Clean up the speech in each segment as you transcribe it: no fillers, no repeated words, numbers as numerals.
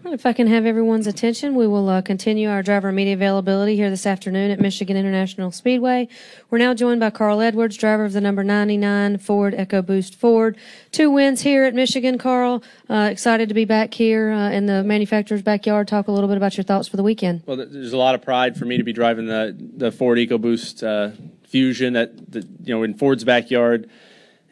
Well, if I can have everyone's attention, we will continue our driver and media availability here this afternoon at Michigan International Speedway. We're now joined by Carl Edwards, driver of the number 99 Ford EcoBoost Ford. 2 wins here at Michigan, Carl. Excited to be back here in the manufacturer's backyard. Talk a little bit about your thoughts for the weekend. Well, there's a lot of pride for me to be driving the Ford EcoBoost Fusion in Ford's backyard.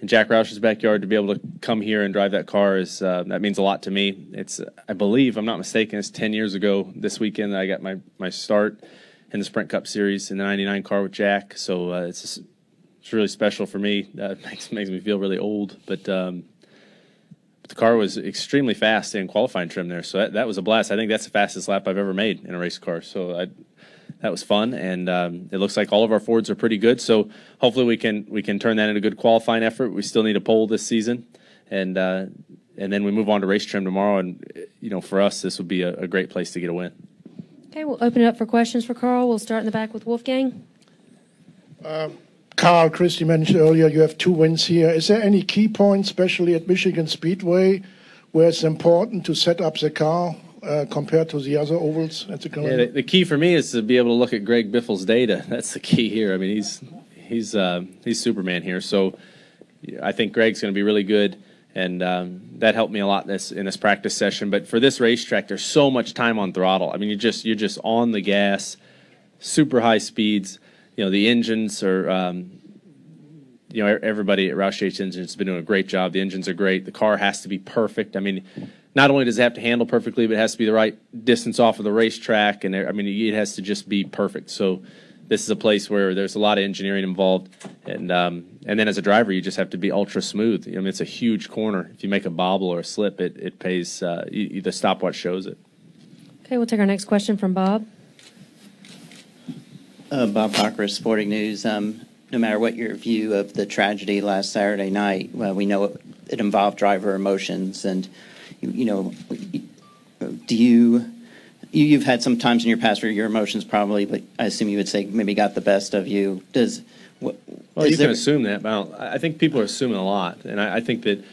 In Jack Roush's backyard. To be able to come here and drive that car is that means a lot to me. It's, I believe, I'm not mistaken, it's 10 years ago this weekend that I got my start in the Sprint Cup Series in the 99 car with Jack. So it's really special for me. Makes me feel really old. But the car was extremely fast in qualifying trim there. So that was a blast. I think that's the fastest lap I've ever made in a race car. So that was fun, and it looks like all of our Fords are pretty good. So hopefully we can turn that into a good qualifying effort. We still need a pole this season, and then we move on to race trim tomorrow. And for us, this would be a great place to get a win. Okay, we'll open it up for questions for Carl. We'll start in the back with Wolfgang. Carl, Christy mentioned earlier you have 2 wins here. Is there any key point, especially at Michigan Speedway, where it's important to set up the car compared to the other ovals at the calendar? Yeah, the key for me is to be able to look at Greg Biffle's data. That's the key here. I mean, he's Superman here. So I think Greg's going to be really good, and that helped me a lot in this practice session. But for this racetrack, there's so much time on throttle. I mean, you're just on the gas, super high speeds. The engines are. Everybody at Roush Yates Engines has been doing a great job. The engines are great. The car has to be perfect. I mean, not only does it have to handle perfectly, but it has to be the right distance off of the racetrack, and it has to just be perfect. So this is a place where there's a lot of engineering involved, and then as a driver, you just have to be ultra smooth. I mean, it's a huge corner. If you make a bobble or a slip, it pays. The stopwatch shows it. Okay, we'll take our next question from Bob. Bob Cocker, Sporting News. No matter what your view of the tragedy last Saturday night, we know it involved driver emotions, and you've had some times in your past where your emotions probably, but I assume you would say maybe got the best of you. Well, you can assume that, but I think people are assuming a lot, and I think that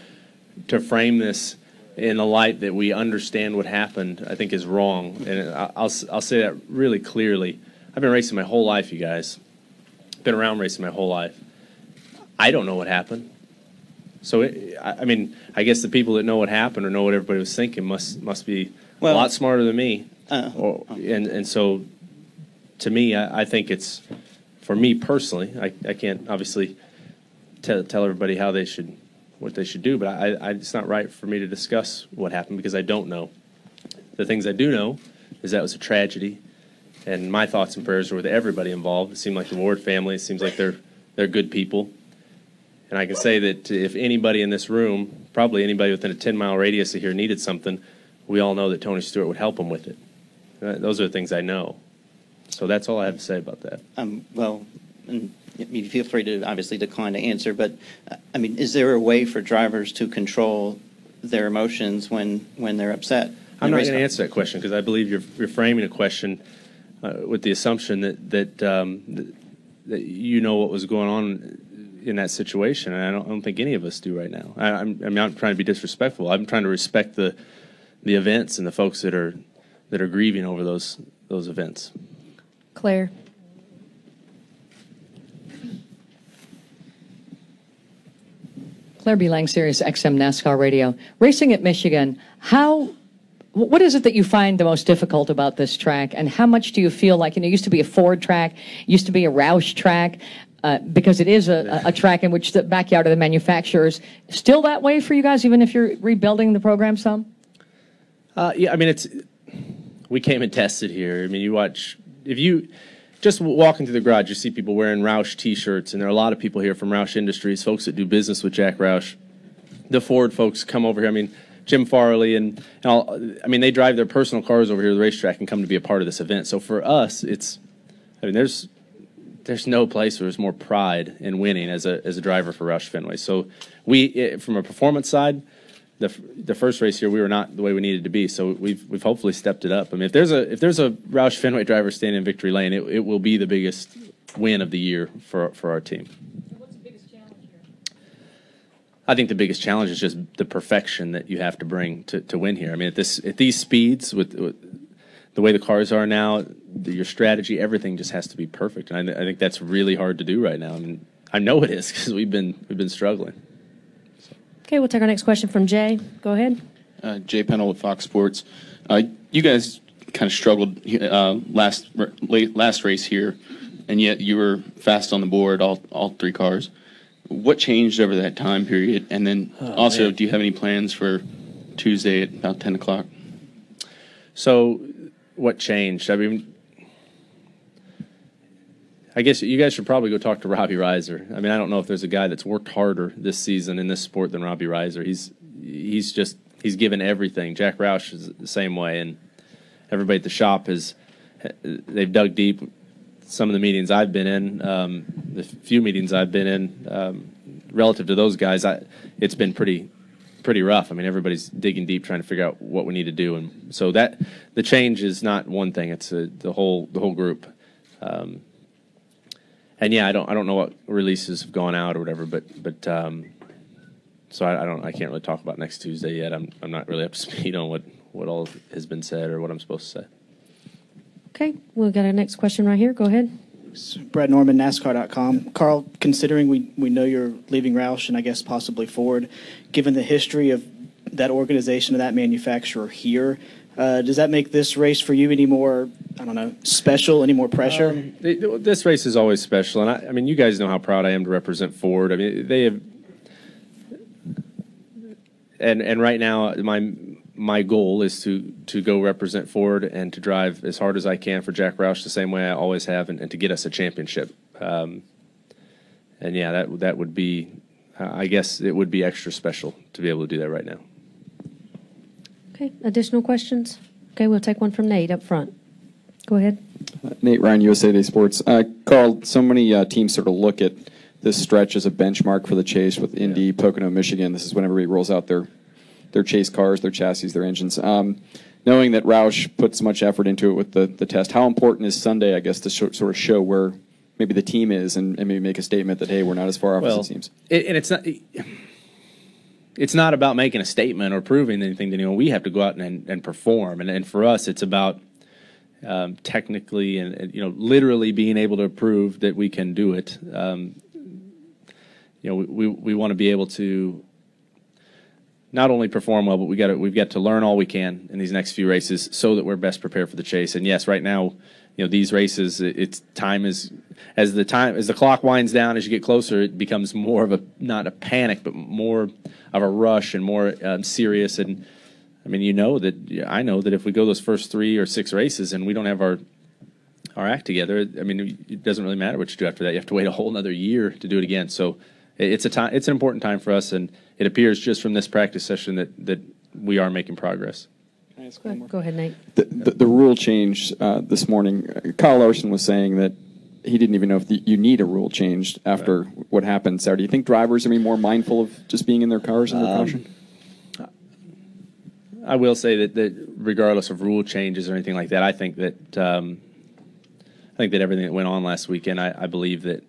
to frame this in the light that we understand what happened, I think is wrong, and I'll say that really clearly. I've been racing my whole life, you guys. Been around racing my whole life. I don't know what happened. So, I guess the people that know what happened or know what everybody was thinking must be a lot smarter than me. And so, to me, I think it's, for me personally, I can't obviously tell everybody what they should do, but it's not right for me to discuss what happened because I don't know. The things I do know is that it was a tragedy. And my thoughts and prayers are with everybody involved. It seemed like the Ward family. It seems like they're good people. And I can say that if anybody in this room, probably anybody within a 10-mile radius of here needed something, we all know that Tony Stewart would help them with it. Those are the things I know. So that's all I have to say about that. Well, and you feel free to obviously decline to answer, but is there a way for drivers to control their emotions when they're upset? I'm not going to answer that question because I believe you're framing a question with the assumption that you know what was going on in that situation, and I don't think any of us do right now. I'm not trying to be disrespectful. I'm trying to respect the events and the folks that are grieving over those events. Claire. Claire B. Lang, Sirius XM NASCAR Radio. Racing at Michigan, what is it that you find the most difficult about this track, and how much do you feel like, it used to be a Ford track, used to be a Roush track, because it is a track in which the backyard of the manufacturers, still that way for you guys, even if you're rebuilding the program some? Yeah, we came and tested here. If you just walking through the garage, you see people wearing Roush T-shirts, and there are a lot of people here from Roush Industries, folks that do business with Jack Roush. The Ford folks come over here. Jim Farley and they drive their personal cars over here to the racetrack and come to be a part of this event. So for us, there's no place where there's more pride in winning as a driver for Roush Fenway. So from a performance side, the first race here we were not the way we needed to be. So we've hopefully stepped it up. If there's a Roush Fenway driver standing in victory lane, it will be the biggest win of the year for our team. What's the biggest challenge here? I think the biggest challenge is just the perfection that you have to bring to win here. I mean, at these speeds, with the way the cars are now, your strategy, everything just has to be perfect, and I think that's really hard to do right now. I mean, I know it is because we've been struggling. So. Okay, we'll take our next question from Jay. Go ahead. Jay Pennell with Fox Sports. You guys kind of struggled last race here, and yet you were fast on the board, all three cars. What changed over that time period? And then do you have any plans for Tuesday at about 10 o'clock? So what changed? I mean, I guess you guys should probably go talk to Robbie Reiser. I mean, I don't know if there's a guy that's worked harder this season in this sport than Robbie Reiser. He's given everything. Jack Roush is the same way, and everybody at the shop they've dug deep. Some of the meetings I've been in, the few meetings I've been in, relative to those guys, it's been pretty rough. I mean, everybody's digging deep trying to figure out what we need to do, and so that the change is not one thing; it's the whole group. And yeah, I don't know what releases have gone out or whatever, but so I can't really talk about next Tuesday yet. I'm not really up to speed on what all has been said or what I'm supposed to say. Okay, we've got our next question right here. Go ahead. Brett Norman, NASCAR.com. Carl, considering we know you're leaving Roush and I guess possibly Ford, given the history of that organization and that manufacturer here, does that make this race for you any more, I don't know, special, any more pressure? This race is always special, and I mean, you guys know how proud I am to represent Ford. I mean, they have, and right now my goal is to go represent Ford and to drive as hard as I can for Jack Roush the same way I always have, and to get us a championship. And yeah, that would be, I guess it would be extra special to be able to do that right now. Okay, additional questions? Okay, we'll take one from Nate up front. Go ahead. Nate Ryan, USA Today Sports. Carl, so many teams sort of look at this stretch as a benchmark for the chase with Indy, Pocono, Michigan. This is when everybody rolls out their chase cars, their chassis, their engines. Knowing that Roush put so much effort into it with the test, how important is Sunday, I guess, to sort of show where maybe the team is and maybe make a statement that, hey, we're not as far off as it seems? And it's not about making a statement or proving anything to anyone. We have to go out and perform. And for us, it's about technically and literally being able to prove that we can do it. We want to be able to not only perform well, but we've got to learn all we can in these next few races so that we're best prepared for the chase. And yes, right now, these races, it's time is as the clock winds down, as you get closer, it becomes more of not a panic, but more of a rush and more serious. And I mean, I know that if we go those first 3 or 6 races and we don't have our act together, I mean, it doesn't really matter what you do after that. You have to wait a whole another year to do it again. So it's an important time for us, and it appears just from this practice session that we are making progress. Go ahead, Nate. The rule change this morning, Kyle Larson was saying that he didn't even know if you need a rule changed after what happened Saturday. Do you think drivers are more mindful of just being in their cars under caution? I will say that regardless of rule changes or anything like that, I think that everything that went on last weekend, I believe that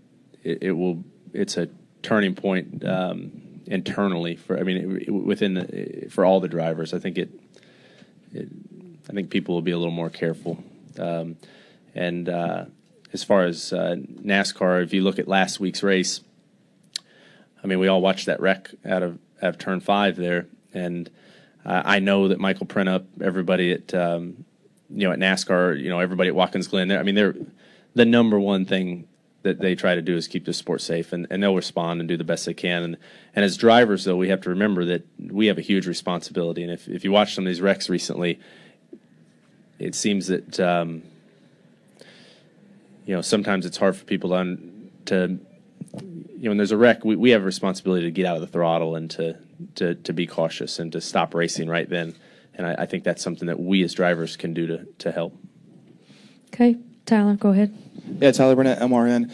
it's a turning point internally for for all the drivers. I think I think people will be a little more careful. And as far as NASCAR, if you look at last week's race, I mean, we all watched that wreck out of turn 5 there, and I know that Michael Prentup, everybody at at NASCAR, everybody at Watkins Glen, I mean, they're the number one thing that they try to do is keep the sport safe, and they'll respond and do the best they can. And as drivers, though, we have to remember that we have a huge responsibility. And if you watch some of these wrecks recently, it seems that sometimes it's hard for people to when there's a wreck, we have a responsibility to get out of the throttle and to be cautious and to stop racing right then. And I think that's something that we as drivers can do to help. Okay, Tyler, go ahead. Yeah, Tyler Burnett, MRN.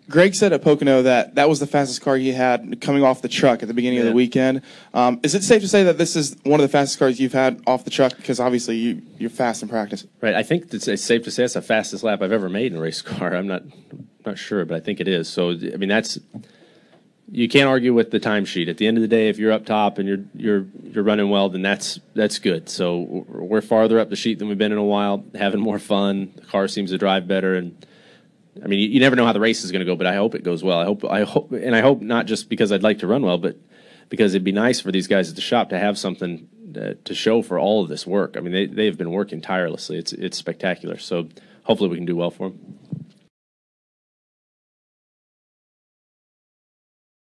Greg said at Pocono that was the fastest car he had coming off the truck at the beginning of the weekend. Is it safe to say that this is one of the fastest cars you've had off the truck? Because obviously you're fast in practice. Right. I think it's safe to say it's the fastest lap I've ever made in a race car. I'm not sure, but I think it is. So I mean, you can't argue with the timesheet. At the end of the day, if you're up top and you're running well, then that's good. So we're farther up the sheet than we've been in a while, having more fun. The car seems to drive better, and I mean, you never know how the race is going to go, but I hope it goes well. I hope not just because I'd like to run well, but because it'd be nice for these guys at the shop to have something to show for all of this work. I mean, they've been working tirelessly. It's spectacular. So hopefully we can do well for them.